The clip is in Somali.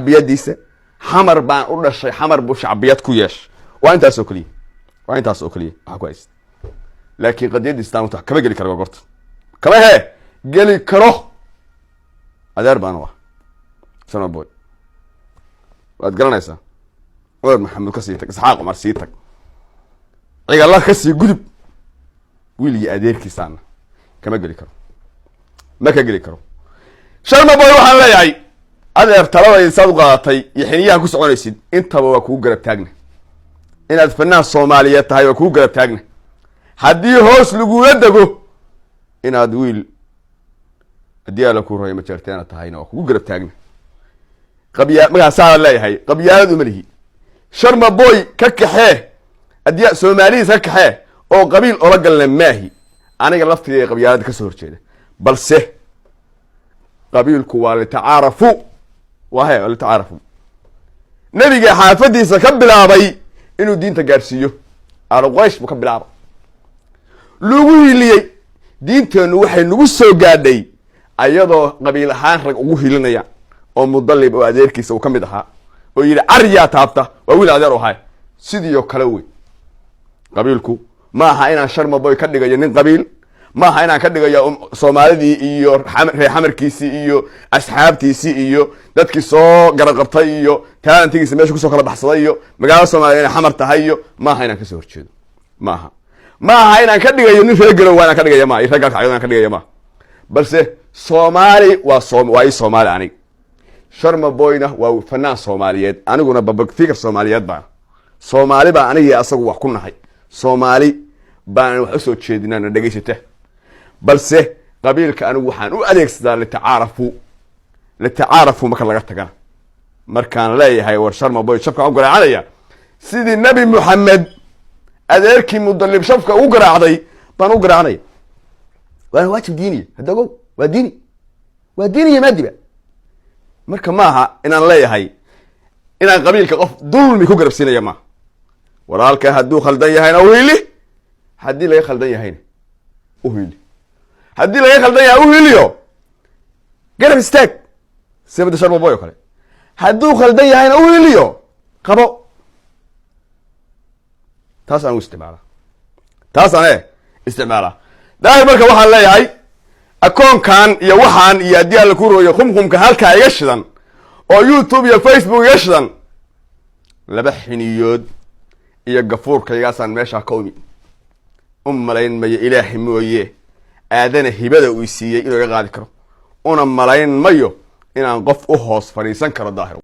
biyadiisa xamar baan u dhashay xamar buu shacbiyad ku yeesh waa intaas oo kaliya waxa ku hayst laakiin qadiyadiisa taanta kama gali karo gorta kama gali karo adeer baan waa sana boy waad garanaysaa Umar Maxamed ka sii tag Isxaaq Umar sii tag cigal ka sii gudub wiilii adeerkiisana kama gali karo ma ka gali karo sharma boy waxaan leeyahay adeer talada saad qaadatay yaxniyaha ku soconaysid intaba waa ku garab taagna inaad fanaan Soomaaliyeed tahay waa ku garab taagna hadii hoos lagu dago inaad wiil adiyaala ku rooyay ma jirtaan tahayna waa ku garab taagna qabiya ma saa leeyahay qabiyadu malihi sharma boy ka kaxee adiya Soomaaliyeed ka kaxee oo qabiil oo la galna maahi aniga laftigeey qabiyada ka soo horjeeda balse qabiilku waa la tacaarafu wahay la tacaarafu nabiga xaafadiisa ka bilaabay inuu diinta gaarsiiyo arqaysh buu ka bilaabay lagu hiliyay diinteenu waxay nagu soo gaadhay ayadoo qabiil ahaan rag ugu hilinaya oo mudallib oo adeerkiisa uu ka mid ahaa oo yiri ariya taabta waa wiil adeer oo hay sidoo kale way qabiilku ma aha inaan sharma boy ka dhigayo nin qabiil ma aha inaan ka dhigayo Soomaalidii iyo xamarkiisi iyo asxaabtiisi iyo dadkii soo garab qabtay iyo taantigiisa meesha ku soo kala baxsaday iyo magaalada Soomaaliyeed xamar tahay iyo ma aha inaan ka soo horjeedo ma aha inaan ka dhigayo nin reer galow waan ka dhigayo ma iraga ka ka dhigayo ma balse Soomaali waa Soomaali aniga sharma boyna waa fanaan Soomaaliyeed aniguna babak fikir Soomaaliyeed baa Soomaali baa aniga asagu wax ku nahay Soomaali baan wax soo jeedinana dhageysata balse qabiilka anigu waxaan u adeegsadaa la tacaarafu marka laga tagana markaan leeyahay war sharma boy shabka u garaacaya sidii nabi Muhammad adeerkii mudallib shabka u garaacday baan u garaacnay waa waajib diini hadago waa diini maadiba marka maaha inaan leeyahay inaan qabiilka qof dulmi ku garabsinaya ma walaalka haduu khaldan yahayna wiili hadii laga khaldan yahayna wiili hadii laga khaldan yahay wiiliyo garab istaag sabada sharma boy kale haduu khaldan yahayna wiiliyo qabo taas aan isticmaala daahir marka waxaan leeyahay akoonkan iyo waxaan iyo adiyaal ku rooyo khumkhumka halka iga shidan oo YouTube iyo Facebook iga shidan laba xiniyood iyo gafuurka igaasan meesha ka umi malayn ma ilaahi mooye aadana hibada uu siiyay inuu iga qaadi karo una malayn mayo inaan qof u hoos fariisan karo daahir